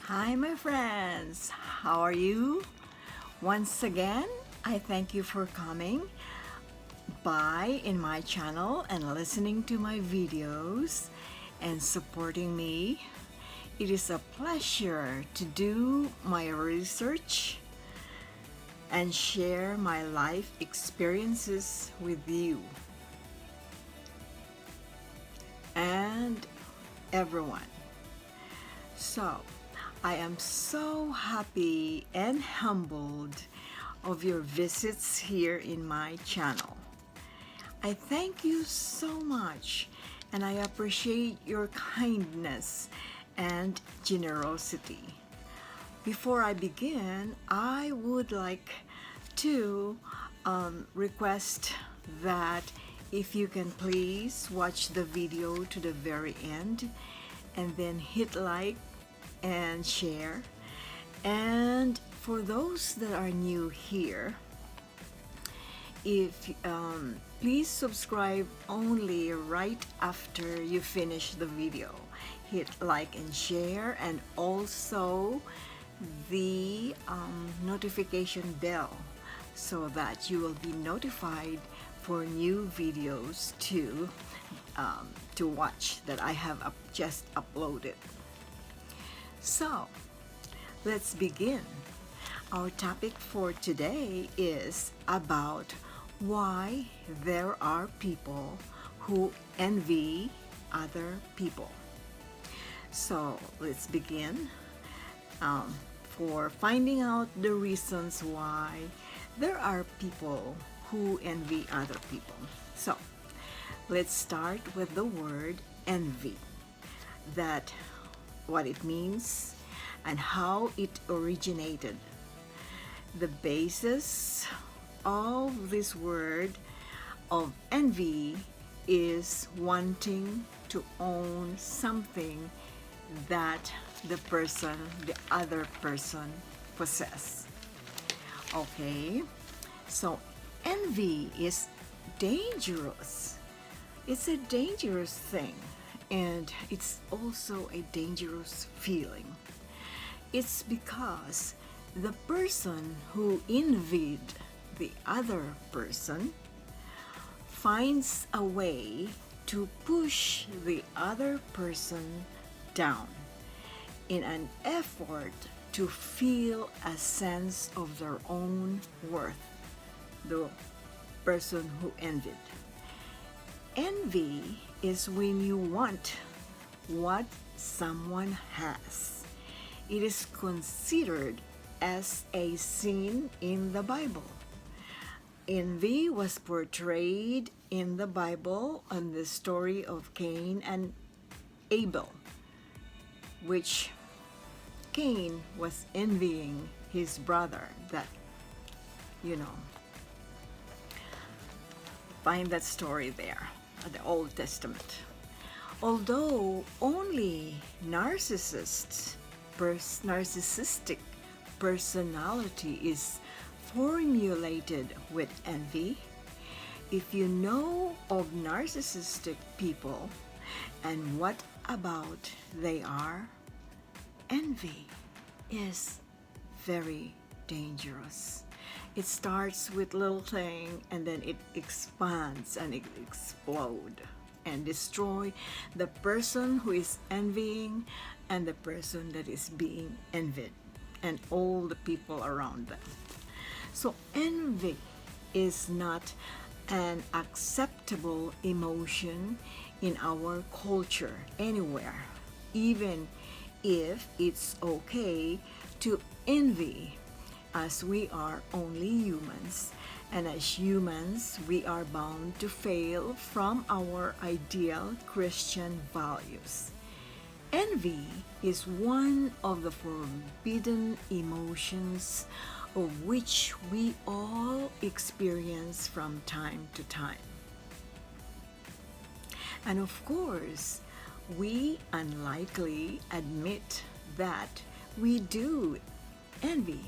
Hi, my friends. How are you? Once again, I thank you for coming by in my channel and listening to my videos and supporting me. It is a pleasure to do my research and share my life experiences with you and everyone. So, I am so happy and humbled of your visits here in my channel. I thank you so much and I appreciate your kindness and generosity. Before I begin, I would like to request that if you can please watch the video to the very end and then hit like and share. And for those that are new here, if please subscribe only right after you finish the video. Hit like and share, and also the notification bell so that you will be notified for new videos to watch that I have just uploaded. So let's begin. Our topic for today is about why there are people who envy other people. So let's begin for finding out the reasons why there are people who envy other people. So let's start with the word envy, that what it means and how it originated. The basis of this word of envy is wanting to own something that the other person possess. Okay, so envy is dangerous. It's a dangerous thing, and it's also a dangerous feeling. It's because the person who envied the other person finds a way to push the other person down in an effort to feel a sense of their own worth, the person who envied. Envy is when you want what someone has. It is considered as a sin in the Bible. Envy was portrayed in the Bible on the story of Cain and Abel, which Cain was envying his brother. That, find that story there in the Old Testament. Although only narcissistic personality is formulated with envy, if you know of narcissistic people and what about they are, envy is very dangerous. It starts with little thing and then it expands and it explode and destroy the person who is envying and the person that is being envied and all the people around them. So envy is not an acceptable emotion in our culture anywhere, even if it's okay to envy, as we are only humans, and as humans we are bound to fail from our ideal Christian values. Envy is one of the forbidden emotions of which we all experience from time to time. And of course, we unlikely admit that we do envy,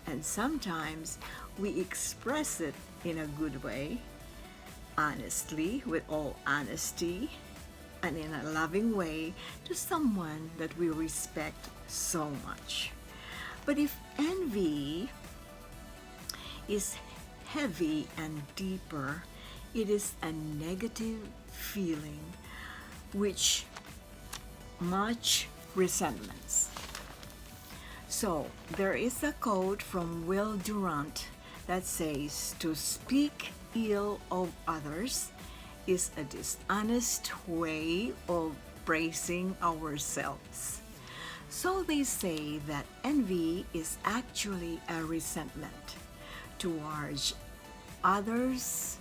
and sometimes we express it in a good way, honestly, with all honesty, and in a loving way to someone that we respect so much. But if envy is heavy and deeper, it is a negative feeling which much resentments. So there is a quote from Durant that says, "To speak ill of others is a dishonest way of praising ourselves." So they say that envy is actually a resentment towards others'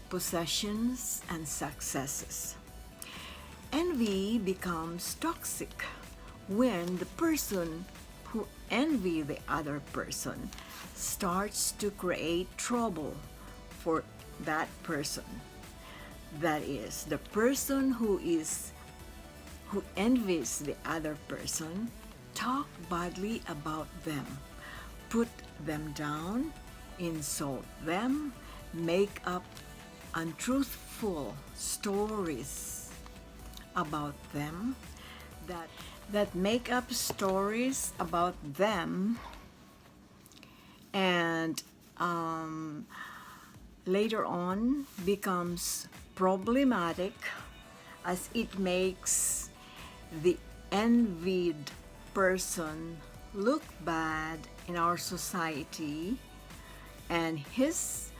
possessions and successes. Envy becomes toxic when the person who envy the other person starts to create trouble for that person. That is, the person who envies the other person talk badly about them, put them down, insult them, make up untruthful stories about them, that make up stories about them, and later on becomes problematic as it makes the envied person look bad in our society, and his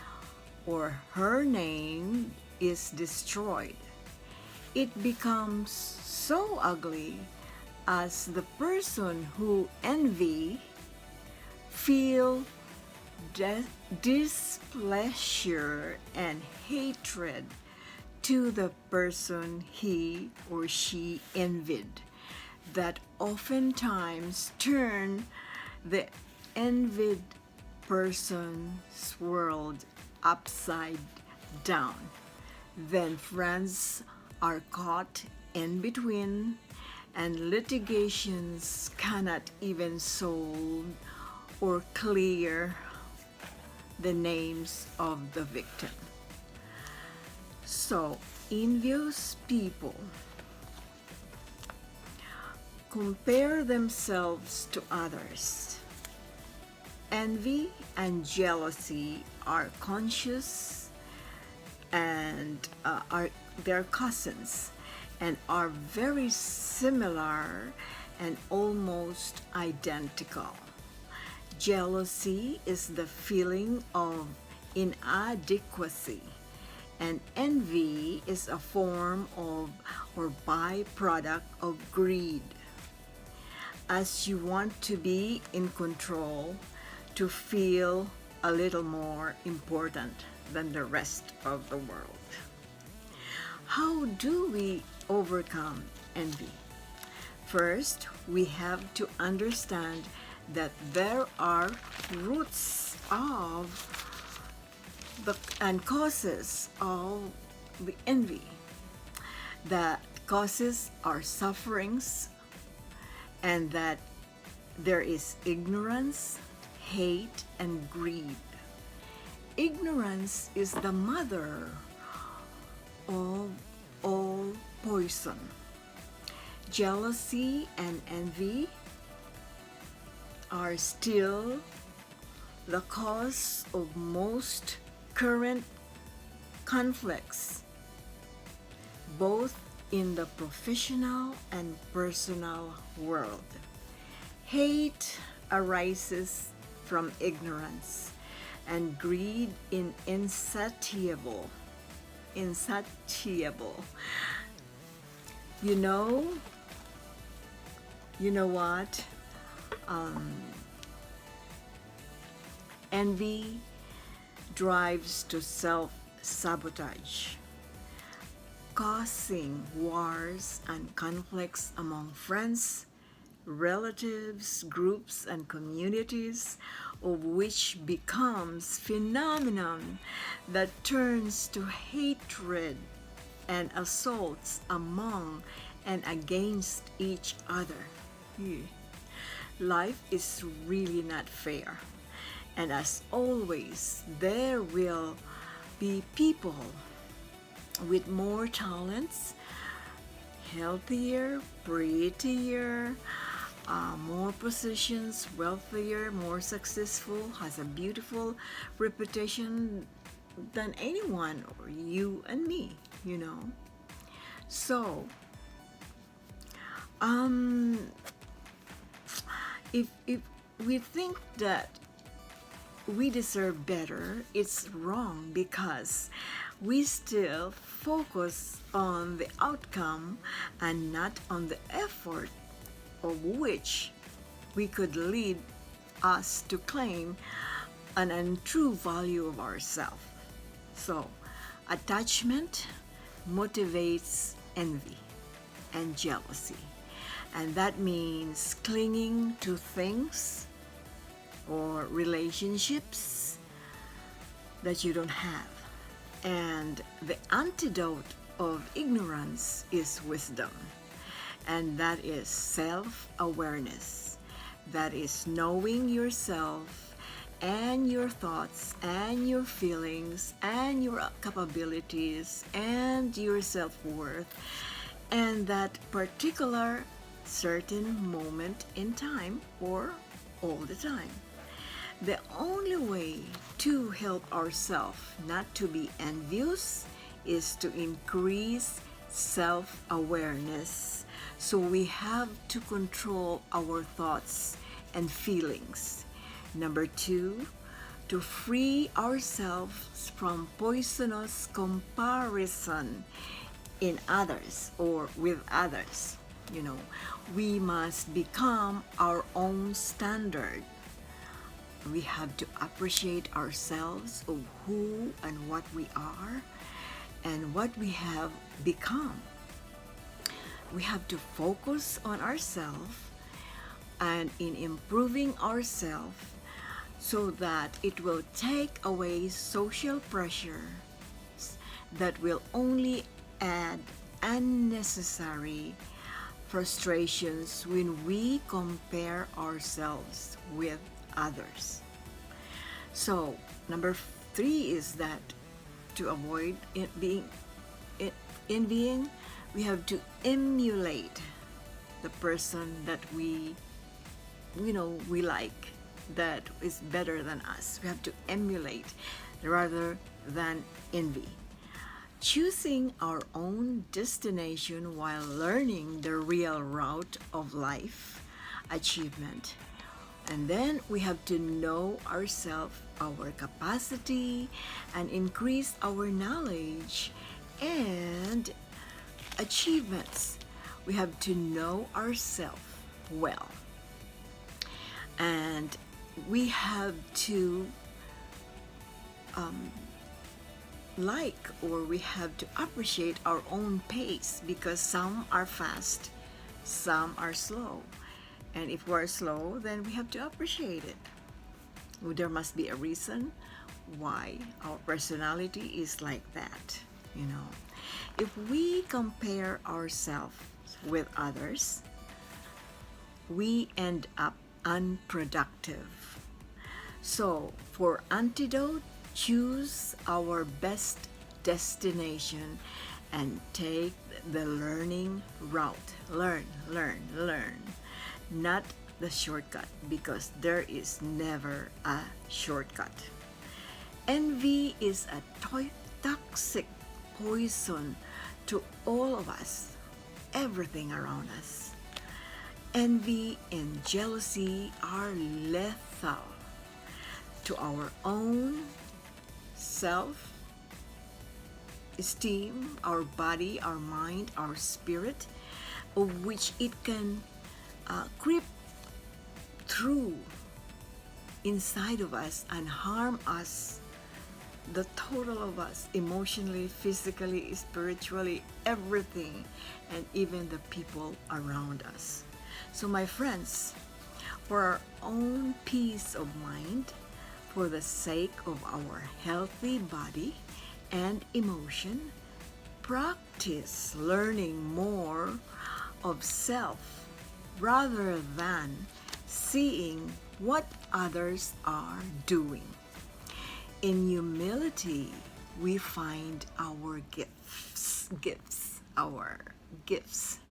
or her name is destroyed. It becomes so ugly as the person who envy feel displeasure and hatred to the person he or she envied, that oftentimes turn the envied person's world upside down. Then friends are caught in between, and litigations cannot even solve or clear the names of the victim. So, envious people compare themselves to others. Envy and jealousy are conscious and they're cousins and are very similar and almost identical. Jealousy is the feeling of inadequacy, and envy is a form of or byproduct of greed. As you want to be in control, to feel a little more important than the rest of the world. How do we overcome envy? First, we have to understand that there are roots of and causes of the envy. That causes our sufferings, and that there is ignorance, hate, and greed. Ignorance is the mother of all poison. Jealousy and envy are still the cause of most current conflicts, both in the professional and personal world. Hate arises from ignorance, and greed in insatiable. You know what? Envy drives to self-sabotage, causing wars and conflicts among friends, relatives, groups, and communities, of which becomes phenomenon that turns to hatred and assaults among and against each other. Life is really not fair. And as always, there will be people with more talents healthier, prettier, more positions, wealthier, more successful, has a beautiful reputation than anyone, or you and me, you know. So, um, if we think that we deserve better, it's wrong because we still focus on the outcome and not on the effort of which we could lead us to claim an untrue value of ourselves. So, attachment motivates envy and jealousy. And that means clinging to things or relationships that you don't have. And the antidote of ignorance is wisdom. And that is self-awareness. That is knowing yourself and your thoughts and your feelings and your capabilities and your self-worth and that particular certain moment in time or all the time. The only way to help ourselves not to be envious is to increase self-awareness. So we have to control our thoughts and feelings. Number 2, to free ourselves from poisonous comparison in others or with others. You know, we must become our own standard. We have to appreciate ourselves of who and what we are and what we have become. We have to focus on ourselves and in improving ourselves so that it will take away social pressure that will only add unnecessary frustrations when we compare ourselves with others. So, number 3 is that to avoid envying, we have to emulate the person that we like, that is better than us. We have to emulate rather than envy. Choosing our own destination while learning the real route of life achievement. And then we have to know ourselves, our capacity, and increase our knowledge and achievements. We have to know ourselves well. And we have to we have to appreciate our own pace, because some are fast, some are slow. And if we're slow, then we have to appreciate it. There must be a reason why our personality is like that, you know. If we compare ourselves with others, we end up unproductive. So, for antidote, choose our best destination and take the learning route. Learn. Not the shortcut, because there is never a shortcut. Envy is a toxic poison to all of us, everything around us. Envy and jealousy are lethal to our own self-esteem, our body, our mind, our spirit, of which it can creep through inside of us and harm us, the total of us, emotionally, physically, spiritually, everything, and even the people around us. So my friends, for our own peace of mind, for the sake of our healthy body and emotion, practice learning more of self rather than seeing what others are doing. In humility, we find our gifts, our gifts.